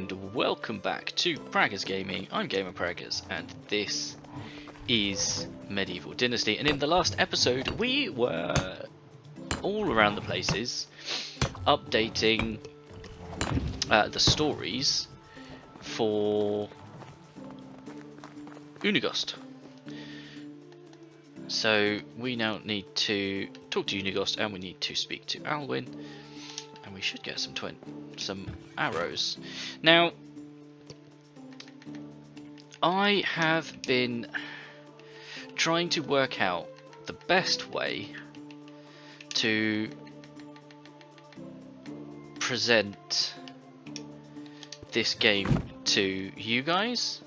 and welcome back to Praggers Gaming. I'm Gamer Praggers, and this is Medieval Dynasty. And in the last episode, we were all around the places, updating the stories for Unigost. So we now need to talk to Unigost, and we need to speak to Alwyn. And we should get some arrows. Now, I have been trying to work out the best way to present this game to you guys.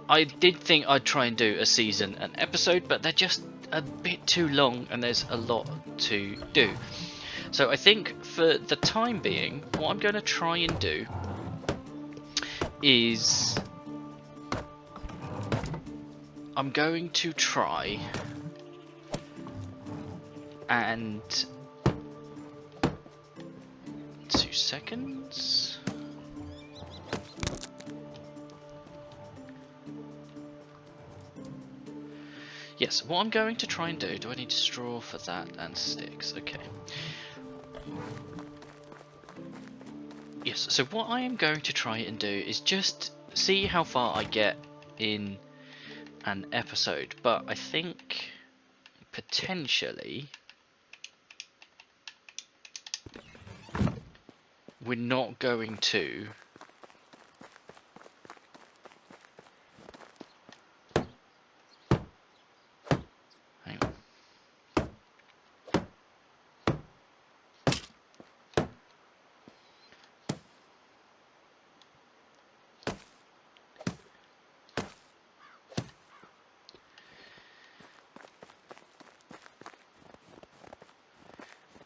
I did think I'd try and do a season and episode, but they're just a bit too long and there's a lot to do. So I think for the time being, what I'm going to try and do is I'm going to try and 2 seconds. Yes, what I'm going to try and do I need straw for that and sticks? Okay. Yes, so what I am going to try and do is just see how far I get in an episode, but I think potentially we're not going to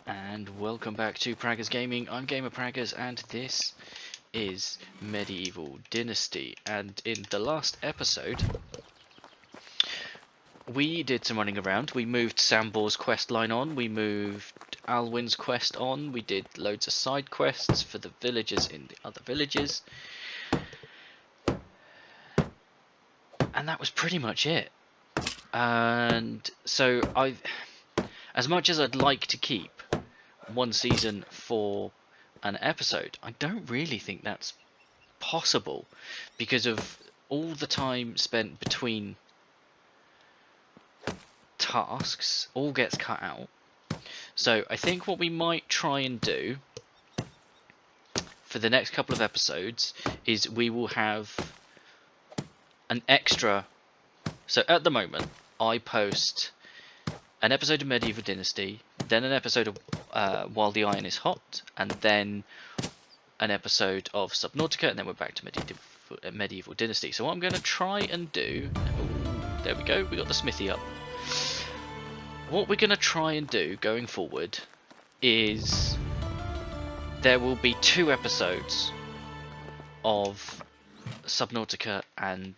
And welcome back to Praggers Gaming. I'm Gamer Praggers, and this is Medieval Dynasty. And in the last episode, we did some running around. We moved Sambor's quest line on, we moved Alwyn's quest on, we did loads of side quests for the villagers in the other villages. And that was pretty much it. And so as much as I'd like to keep one season for an episode, I don't really think that's possible because of all the time spent between tasks. All gets cut out. So I think what we might try and do for the next couple of episodes is we will have an extra. So at the moment I post an episode of Medieval Dynasty, then an episode of While the Iron is Hot, and then an episode of Subnautica, and then we're back to Medieval Dynasty. So what I'm going to try and do... Oh, there we go, we got the smithy up. What we're going to try and do going forward is there will be 2 episodes of Subnautica and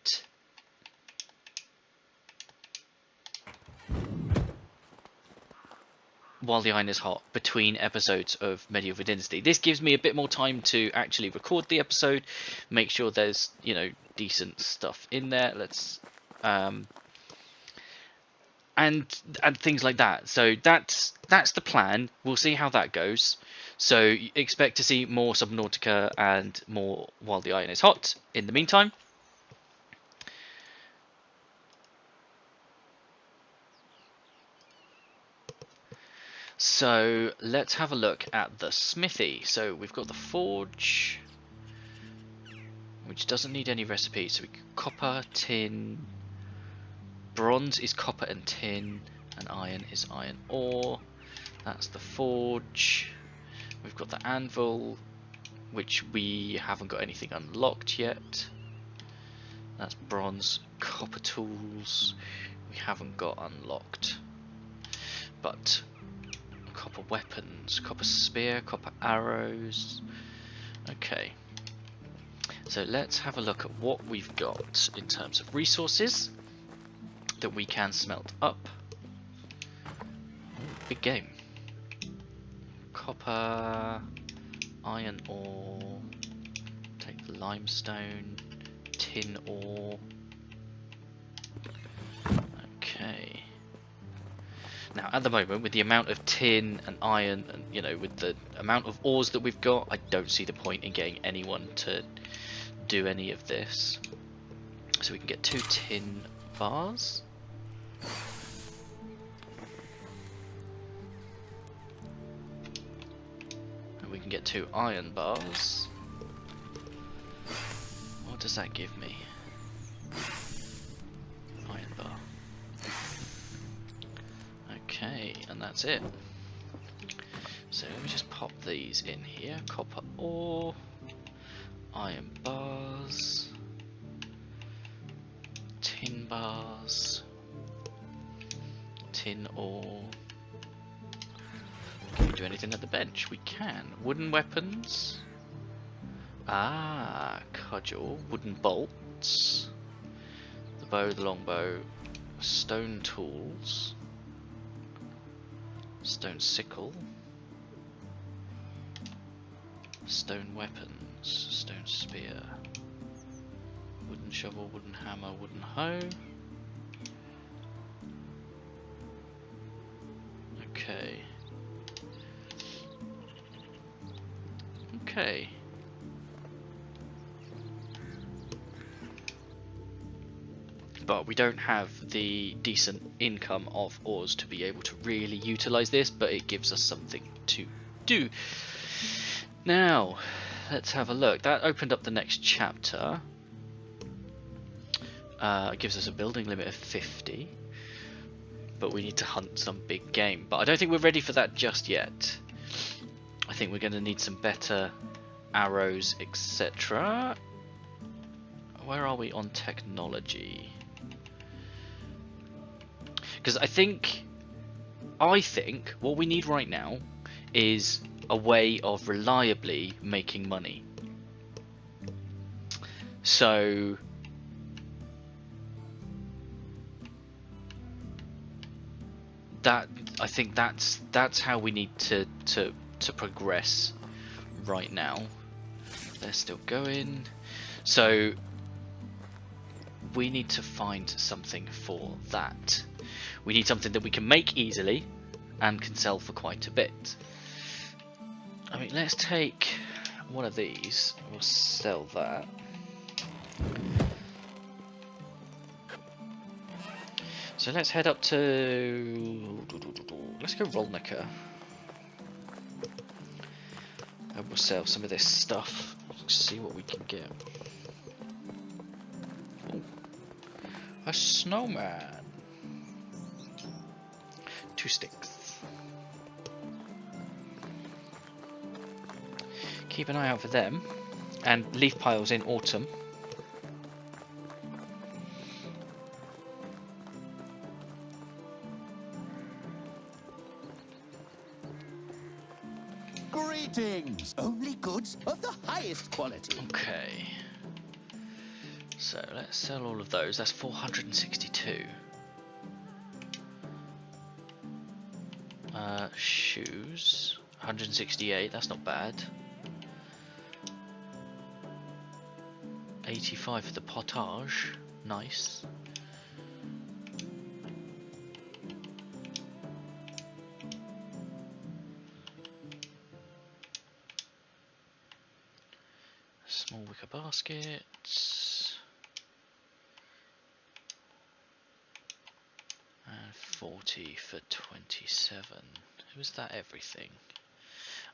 While the Iron is Hot between episodes of Medieval Dynasty. This gives me a bit more time to actually record the episode, make sure there's, you know, decent stuff in there. Let's and things like that. So that's the plan. We'll see how that goes. So expect to see more Subnautica and more While the Iron is Hot in the meantime. So let's have a look at the smithy. So we've got the forge, which doesn't need any recipes. So we copper, tin, bronze is copper and tin, and iron is iron ore. That's the forge. We've got the anvil, which we haven't got anything unlocked yet. That's bronze. Copper tools we haven't got unlocked, but copper weapons, copper spear, copper arrows. Okay, so let's have a look at what we've got in terms of resources that we can smelt up. Big game. Copper, Iron ore. Take the limestone. Tin ore. Okay. Now, at the moment, with the amount of tin and iron, and you know, with the amount of ores that we've got, I don't see the point in getting anyone to do any of this. So we can get 2 tin bars. And we can get 2 iron bars. What does that give me? Iron bar. Okay, and that's it. So let me just pop these in here. Copper ore, iron bars, tin bars, tin ore. Can we do anything at the bench? We can. Wooden weapons. Ah, cudgel. Wooden bolts. The bow, the longbow. Stone tools. Stone sickle. Stone weapons. Stone spear. Wooden shovel, wooden hammer, wooden hoe. Okay. Okay. But we don't have the decent income of ores to be able to really utilize this, but it gives us something to do. Now, let's have a look. That opened up the next chapter. It gives us a building limit of 50. But we need to hunt some big game. But I don't think we're ready for that just yet. I think we're going to need some better arrows, etc. Where are we on technology? Because I think what we need right now is a way of reliably making money. So I think that's how we need to progress right now. They're still going. So we need to find something for that. We need something that we can make easily and can sell for quite a bit. I mean, let's take one of these. We'll sell that. So let's head up to... Let's go Rolnica. And we'll sell some of this stuff. See what we can get. Ooh. A snowman. 2 sticks. Keep an eye out for them. And leaf piles in autumn. Greetings! Only goods of the highest quality. Okay. So let's sell all of those. That's 462. Shoes. 168. That's not bad. 85 for the potage. Nice. Small wicker baskets. And 40 for 27. Was that everything?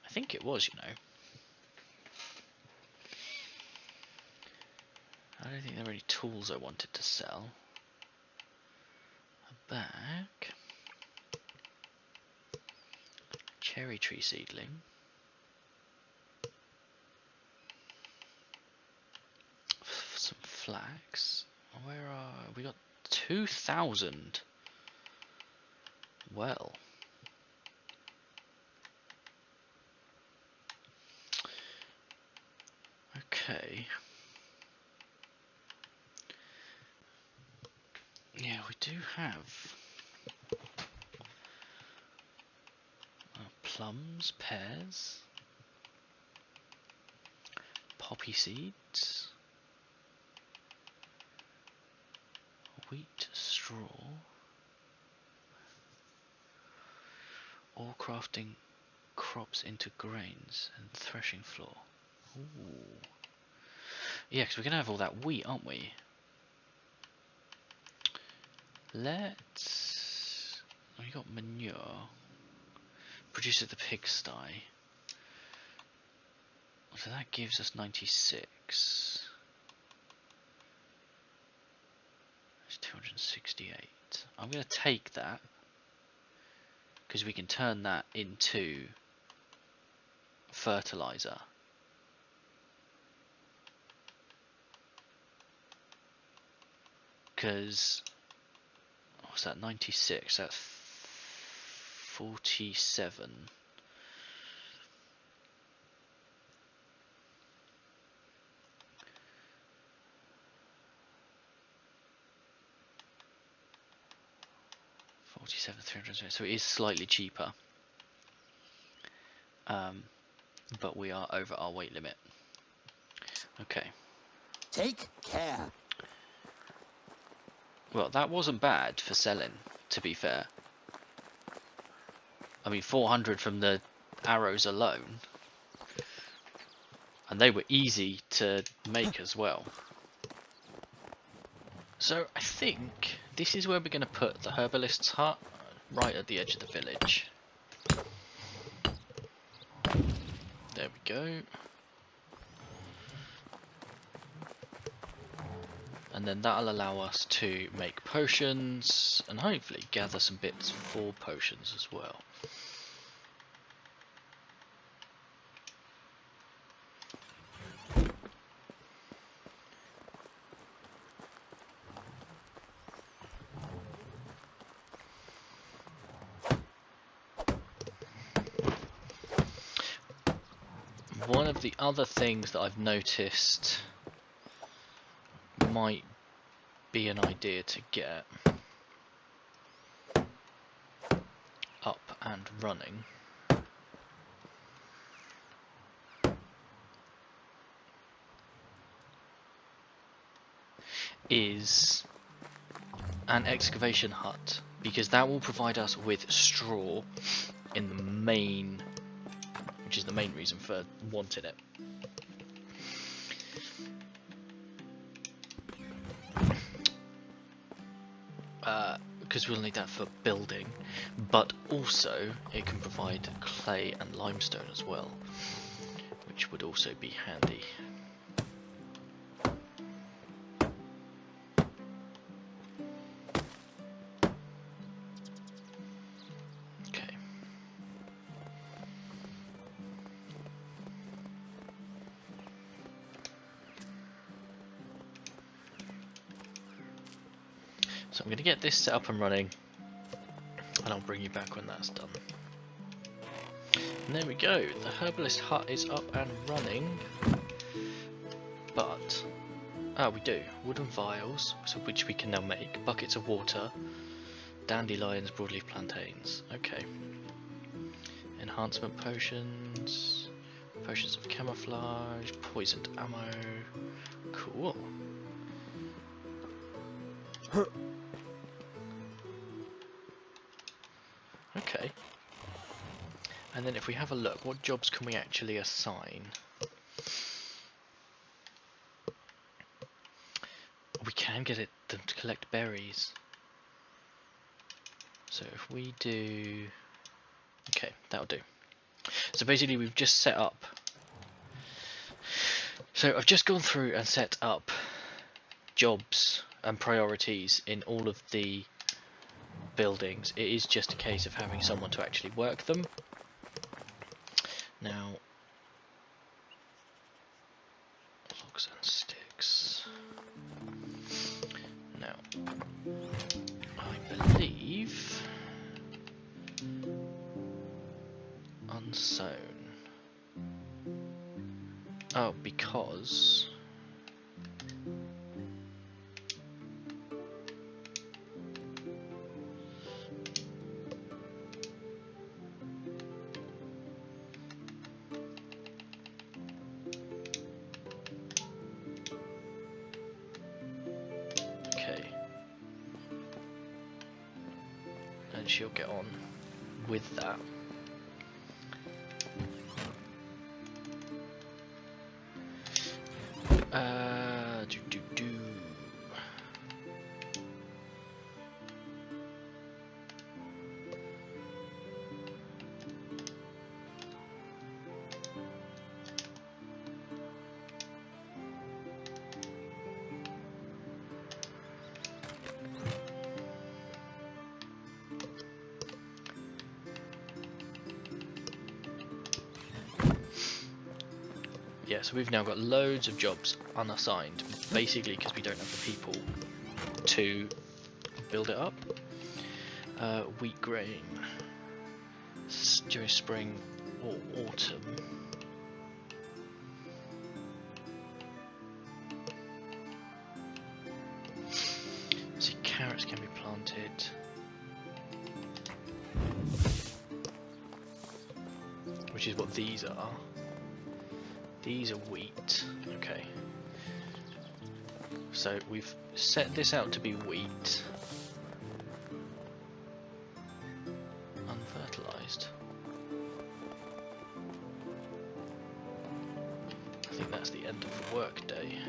I think it was, you know. I don't think there were any tools I wanted to sell. A bag. Cherry tree seedling. Some flax. Where are we? Got 2,000. Well. Okay. Yeah, we do have plums, pears. poppy seeds, wheat, straw, all crafting crops into grains and threshing floor. Ooh. Yeah, because we're going to have all that wheat, aren't we? Let's... We got manure. Produce at the pigsty. So that gives us 96. That's 268. I'm going to take that, because we can turn that into fertilizer. Because, what's that, 96, that's 47. So it is slightly cheaper, but we are over our weight limit. Okay. Take care. Well, that wasn't bad for selling, to be fair. I mean, 400 from the arrows alone, and they were easy to make as well. So I think this is where we're going to put the herbalist's hut, right at the edge of the village. There we go. And then that'll allow us to make potions and hopefully gather some bits for potions as well. One of the other things that I've noticed might be an idea to get up and running is an excavation hut, because that will provide us with straw in the main, which is the main reason for wanting it. Because we'll need that for building, but also it can provide clay and limestone as well, which would also be handy. Okay. So I'm going to get this set up and running, and I'll bring you back when that's done. And there we go, the herbalist hut is up and running, but, we do, wooden vials, so which we can now make, buckets of water, dandelions, broadleaf plantains, okay. Enhancement potions, potions of camouflage, poisoned ammo, cool. Okay. And then if we have a look, what jobs can we actually assign? We can get them to collect berries. So if we do... Okay, that'll do. So basically we've just set up... So I've just gone through and set up jobs and priorities in all of the buildings. It is just a case of having someone to actually work them. Now, logs and sticks. Now, I believe unsown. Oh, because she'll get on with that. Do do do. Yeah, so we've now got loads of jobs unassigned, basically because we don't have the people to build it up. Wheat grain during spring or autumn. See, carrots can be planted. Which is what these are. These are wheat. Okay. So we've set this out to be wheat. Unfertilized. I think that's the end of the work day.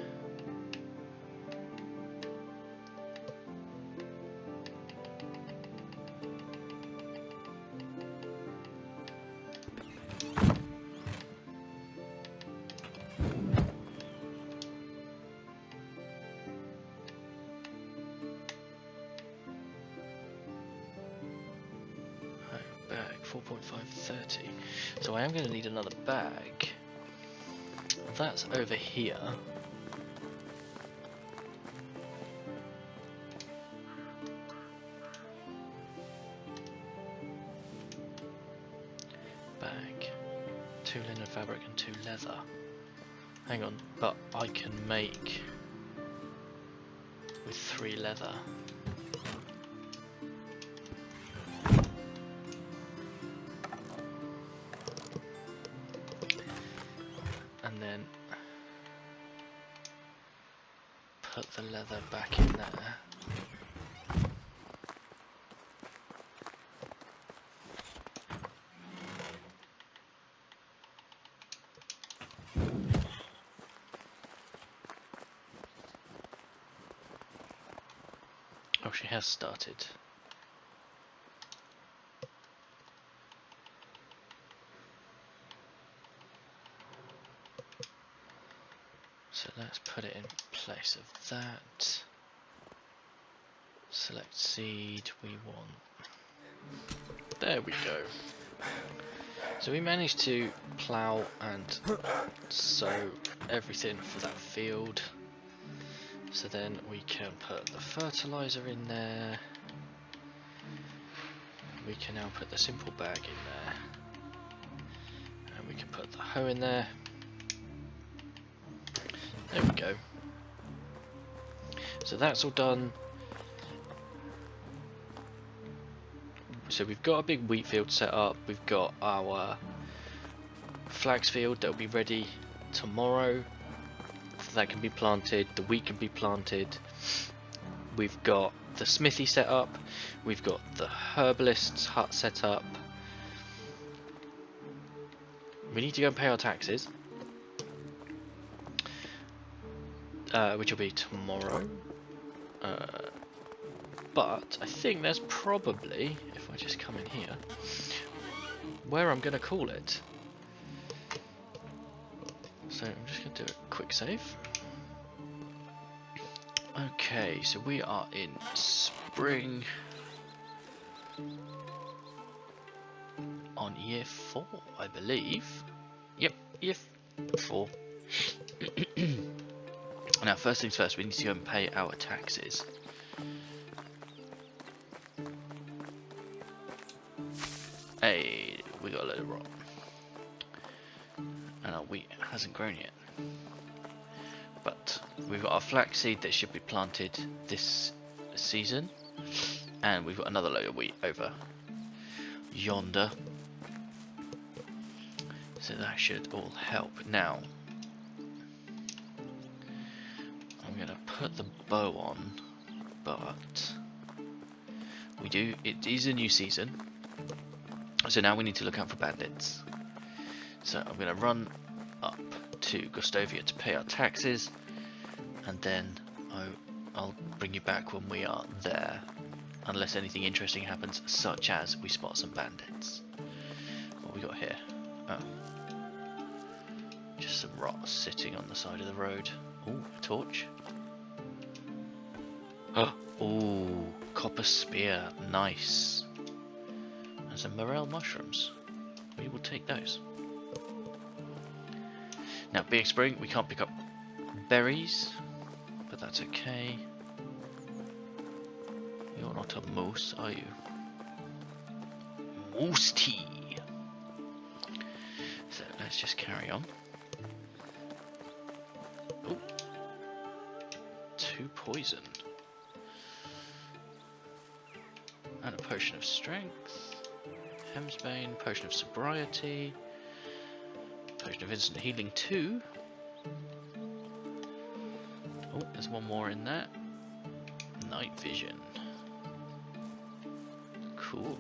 Bag 4.530. So I am going to need another bag. That's over here. Bag. 2 linen fabric and 2 leather. Hang on, but I can make with 3 leather. And then put the leather back in there. Oh, she has started. So let's put it in place of that. Select seed we want. There we go. So we managed to plough and sow everything for that field. So then we can put the fertilizer in there. We can now put the simple bag in there. And we can put the hoe in there. There we go. So that's all done. So we've got a big wheat field set up. We've got our flax field that will be ready tomorrow. So that can be planted. The wheat can be planted. We've got the smithy set up. We've got the herbalist's hut set up. We need to go and pay our taxes. Which will be tomorrow. But I think there's probably, if I just come in here, where I'm going to call it. So I'm just going to do a quick save. Okay, so we are in spring on year 4, I believe. Yep, year 4. Now, first things first, we need to go and pay our taxes. Hey, we got a load of rot. And our wheat hasn't grown yet. But we've got our flaxseed that should be planted this season. And we've got another load of wheat over yonder. So that should all help. Now, I'm going to put the bow on, but It is a new season, so now we need to look out for bandits. So I'm going to run up to Gustovia to pay our taxes, and then I'll bring you back when we are there, unless anything interesting happens, such as we spot some bandits. What we got here? Oh, just some rots sitting on the side of the road. Ooh, a torch. Oh, copper spear, nice. And some morel mushrooms. We will take those. Now, being spring, we can't pick up berries, but that's okay. You're not a moose, are you? Moose tea! So, let's just carry on. Oh. 2 poison. And a potion of strength. Hemsbane, potion of sobriety. Potion of instant healing 2. Oh, there's one more in there. Night vision. Cool.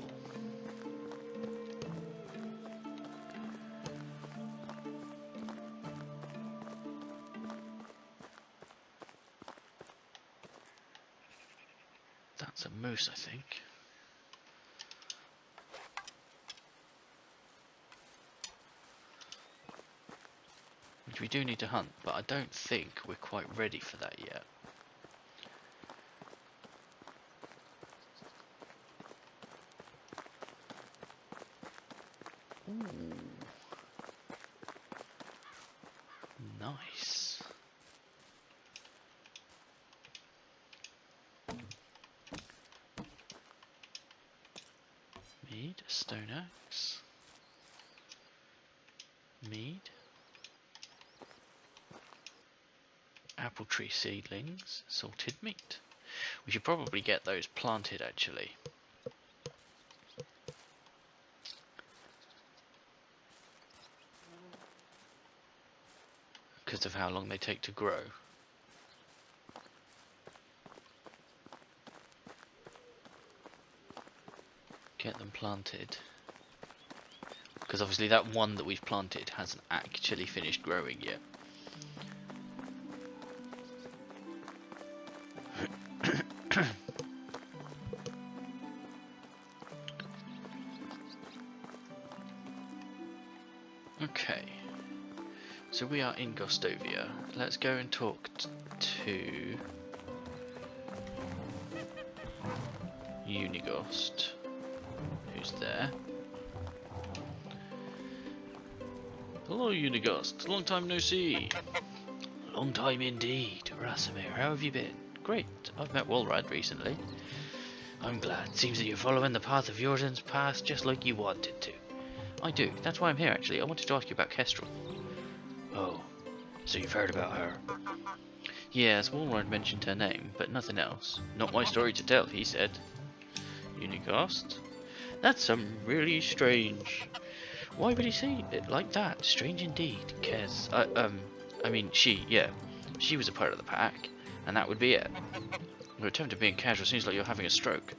That's a moose, I think. Which we do need to hunt, but I don't think we're quite ready for that yet. Ooh. Nice. Mead, a stone axe. Mead. Apple tree seedlings, salted meat. We should probably get those planted actually. Because of how long they take to grow. Get them planted. Because obviously that one that we've planted hasn't actually finished growing yet. Okay, so we are in Gustovia. Let's go and talk to Unigost, who's there. Hello Unigost, long time no see. Long time indeed. Rasimir, how have you been? Great, I've met Walrad recently. I'm glad. Seems that you're following the path of Jordan's past just like you wanted to. I do. That's why I'm here, actually. I wanted to ask you about Kestrel. Oh, so you've heard about her? Yes, Walrad mentioned her name, but nothing else. Not my story to tell, he said. Unigost? That's really strange. Why would he say it like that? Strange indeed. Kez. I mean, yeah. She was a part of the pack, and that would be it. Your attempt at being casual seems like you're having a stroke.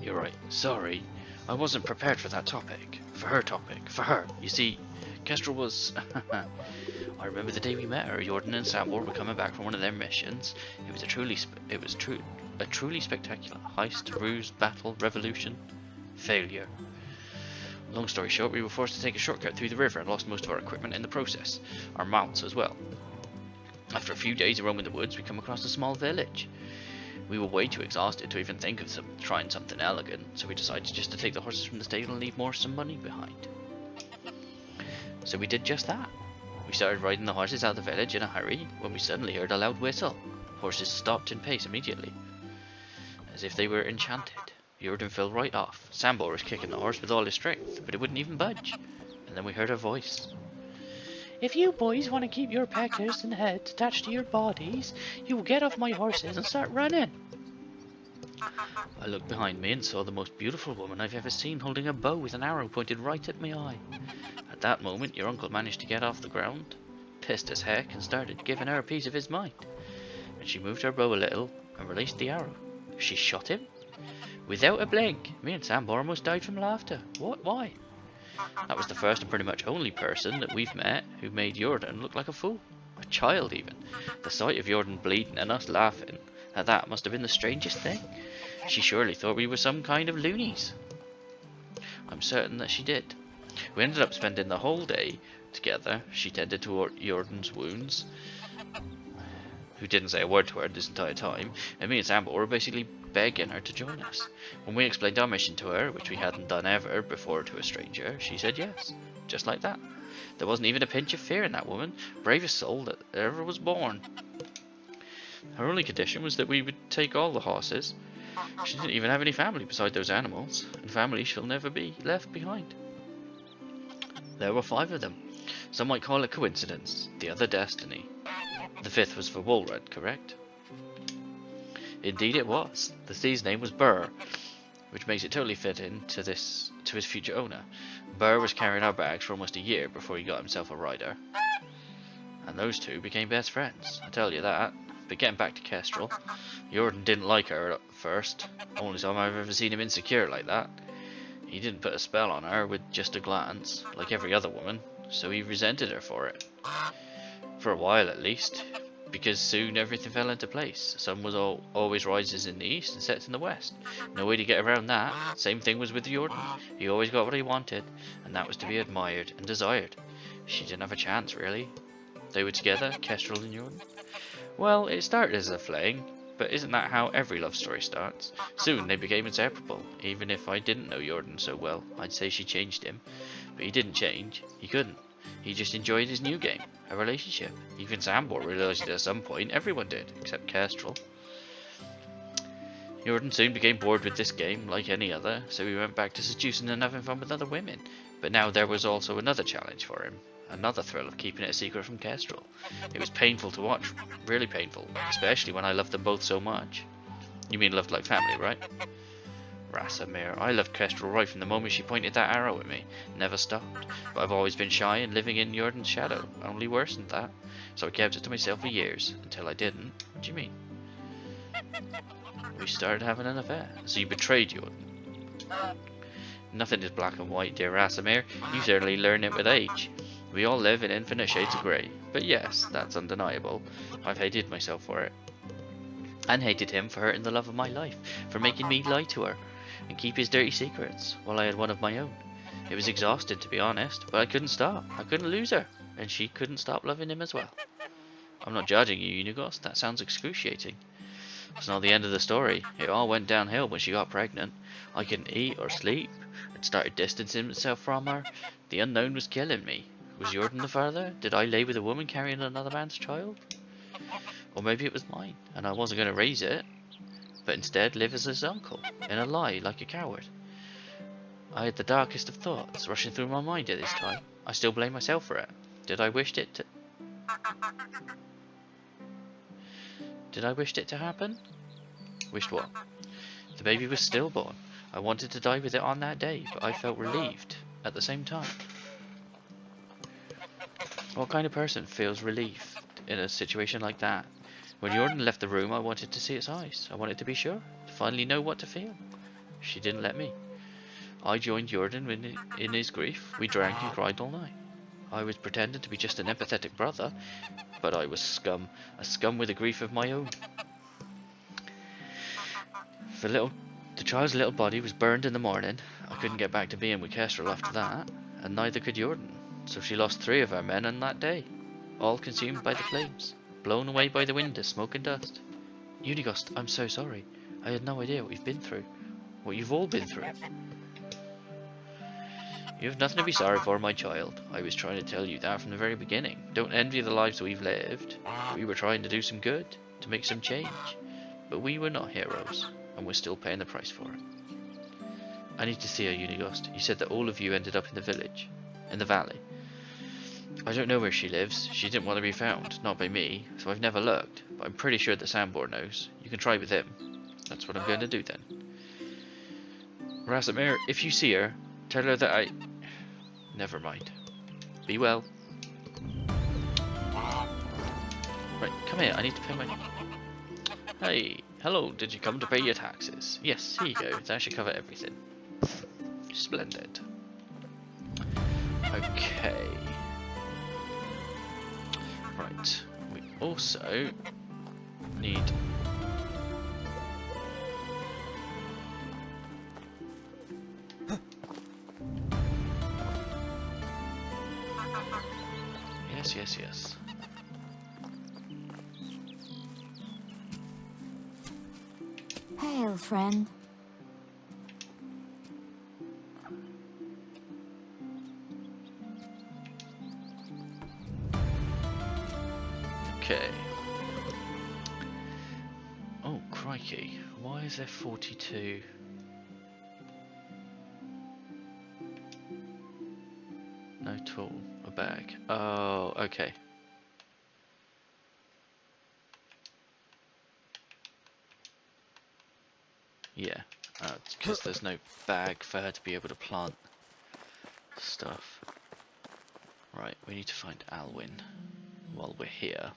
You're right. Sorry. I wasn't prepared for that topic. For her topic. For her. You see, Kestrel was... I remember the day we met her. Jordan and Sambor were coming back from one of their missions. It was a truly spectacular heist, ruse, battle, revolution, failure. Long story short, we were forced to take a shortcut through the river and lost most of our equipment in the process. Our mounts as well. After a few days of roaming the woods, we come across a small village. We were way too exhausted to even think of trying something elegant, so we decided just to take the horses from the stable and leave some money behind. So we did just that. We started riding the horses out of the village in a hurry when we suddenly heard a loud whistle. Horses stopped in pace immediately, as if they were enchanted. Jordan fell right off. Sambor was kicking the horse with all his strength, but it wouldn't even budge. And then we heard her voice. If you boys want to keep your peckers and heads attached to your bodies, you will get off my horses and start running. I looked behind me and saw the most beautiful woman I've ever seen holding a bow with an arrow pointed right at my eye. At that moment, your uncle managed to get off the ground, pissed as heck, and started giving her a piece of his mind. And she moved her bow a little and released the arrow. She shot him. Without a blink, me and Sambor almost died from laughter. What? Why? That was the first and pretty much only person that we've met who made Jordan look like a fool. A child, even. The sight of Jordan bleeding and us laughing at that must have been the strangest thing. She surely thought we were some kind of loonies. I'm certain that she did. We ended up spending the whole day together. She tended to Jordan's wounds, who didn't say a word to her this entire time, and me and Sambor were basically begging her to join us. When we explained our mission to her, which we hadn't done ever before to a stranger, she said yes, just like that. There wasn't even a pinch of fear in that woman, bravest soul that ever was born. Her only condition was that we would take all the horses. She didn't even have any family beside those animals, and family shall never be left behind. There were 5 of them. Some might call it coincidence, the other destiny. The 5th was for Woolred, correct? Indeed it was. The steed's name was Burr, which makes it totally fit into to his future owner. Burr was carrying our bags for almost a year before he got himself a rider. And those two became best friends, I tell you that. But getting back to Kestrel, Jordan didn't like her at first. Only time I've ever seen him insecure like that. He didn't put a spell on her with just a glance, like every other woman, so he resented her for it. For a while at least, because soon everything fell into place. The sun was always rises in the east and sets in the west. No way to get around that. Same thing was with Jordan. He always got what he wanted, and that was to be admired and desired. She didn't have a chance, really. They were together, Kestrel and Jordan. Well, it started as a fling, but isn't that how every love story starts? Soon they became inseparable. Even if I didn't know Jordan so well, I'd say she changed him. But he didn't change. He couldn't. He just enjoyed his new game, a relationship. Even Sambor realised it at some point. Everyone did, except Kestrel. Jordan soon became bored with this game, like any other, so he went back to seducing and having fun with other women. But now there was also another challenge for him. Another thrill of keeping it a secret from Kestrel. It was painful to watch, really painful, especially when I loved them both so much. You mean loved like family, right? Rasamir, I loved Kestrel right from the moment she pointed that arrow at me. Never stopped. But I've always been shy and living in Jordan's shadow, only worse than that. So I kept it to myself for years, until I didn't. What do you mean? We started having an affair. So you betrayed Jordan? Nothing is black and white, dear Rasamir. You certainly learn it with age. We all live in infinite shades of grey. But yes, that's undeniable. I've hated myself for it. And hated him for hurting the love of my life, for making me lie to her, and keep his dirty secrets, while I had one of my own. It was exhausting, to be honest, but I couldn't stop. I couldn't lose her, and she couldn't stop loving him as well. I'm not judging you, Unigos. That sounds excruciating. It's not the end of the story. It all went downhill when she got pregnant. I couldn't eat or sleep. It started distancing himself from her. The unknown was killing me. Was Jordan the father? Did I lay with a woman carrying another man's child? Or maybe it was mine, and I wasn't going to raise it, but instead live as his uncle, in a lie like a coward. I had the darkest of thoughts rushing through my mind at this time. I still blame myself for it. Did I wish it to happen? Wished what? The baby was stillborn. I wanted to die with it on that day, but I felt relieved at the same time. What kind of person feels relief in a situation like that? When Jordan left the room, I wanted to see its eyes. I wanted to be sure, to finally know what to feel. She didn't let me. I joined Jordan in his grief. We drank and cried all night. I was pretending to be just an empathetic brother, but I was scum, a scum with a grief of my own. The child's little body was burned in the morning. I couldn't get back to being with Kestrel after that, and neither could Jordan. So she lost 3 of her men on that day, all consumed by the flames, blown away by the wind to smoke and dust. Unigost, I'm so sorry. I had no idea what you've been through, what you've all been through. You have nothing to be sorry for, my child. I was trying to tell you that from the very beginning. Don't envy the lives we've lived. We were trying to do some good, to make some change. But we were not heroes, and we're still paying the price for it. I need to see her, Unigost. You said that all of you ended up in the village, in the valley. I don't know where she lives. She didn't want to be found, not by me, so I've never looked. But I'm pretty sure that Sambor knows. You can try with him. That's what I'm going to do then. Rasamir, if you see her, tell her that I... Never mind. Be well. Right, come here. I need to pay my... Hey, Hello, did you come to pay your taxes? Yes, here you go. That should cover everything. Splendid. Okay. Right. We also need... Yes, yes, yes. Hail, friend. Okay. Oh, crikey. Why is there 42? No tool. A bag. Oh, okay. Yeah. Because there's no bag for her to be able to plant stuff. Right, we need to find Alwyn while we're here.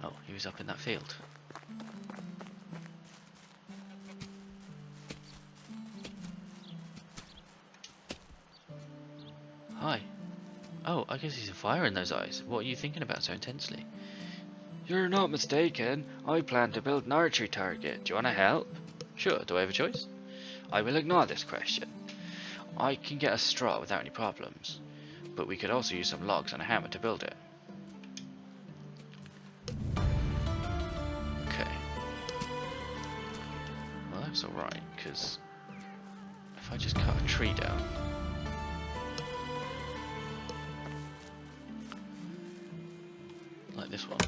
Oh, he was up in that field. Hi. Oh, I guess he's a fire in those eyes. What are you thinking about so intensely? You're not mistaken. I plan to build an archery target. Do you want to help? Sure, do I have a choice? I will ignore this question. I can get a straw without any problems, but we could also use some logs and a hammer to build it. Okay. Well, that's alright, because if I just cut a tree down... like this one.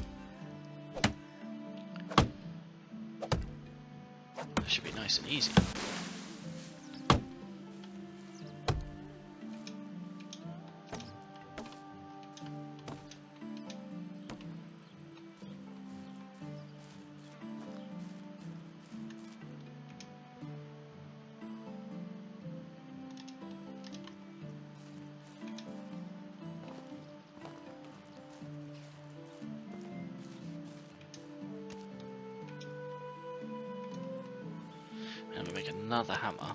That should be nice and easy. And we make another hammer.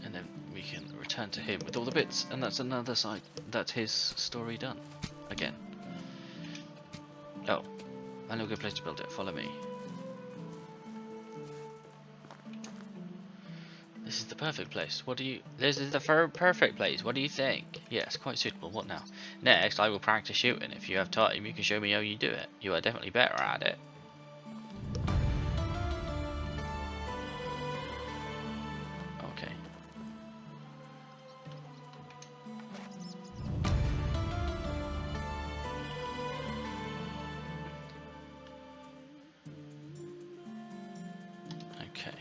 And then we can return to him with all the bits, and that's another side. That's his story done. Again. Oh, I know a good place to build it. Follow me. This is the perfect place. What do you... This is the perfect place. What do you think? Yes, quite suitable. What now? Next, I will practice shooting. If you have time, you can show me how you do it. You are definitely better at it. Okay. Okay.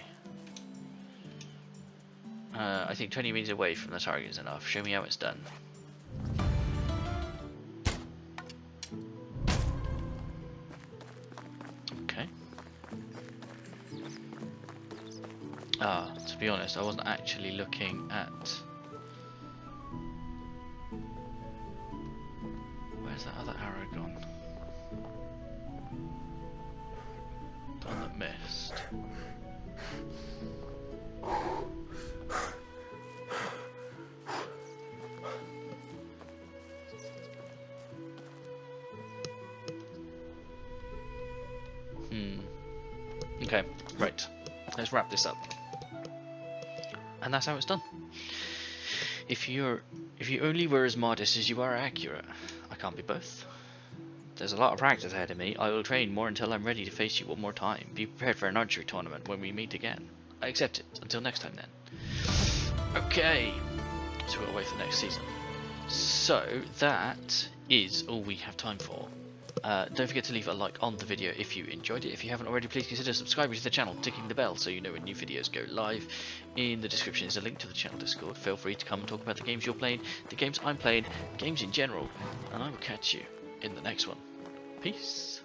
I think 20 meters away from the target is enough. Show me how it's done. Okay. To be honest, I wasn't actually looking at... Where's that other arrow gone? The one that missed. Okay, right. Let's wrap this up. And that's how it's done. If you only were as modest as you are accurate. I can't be both. There's a lot of practice ahead of me. I will train more until I'm ready to face you one more time. Be prepared for an archery tournament when we meet again. I accept it. Until next time then. Okay. So we'll wait for the next season. So that is all we have time for. Don't forget to leave a like on the video if you enjoyed it. If you haven't already, please consider subscribing to the channel, ticking the bell so you know when new videos go live. In the description is a link to the channel Discord. Feel free to come and talk about the games you're playing, the games I'm playing, games in general, and I will catch you in the next one. Peace.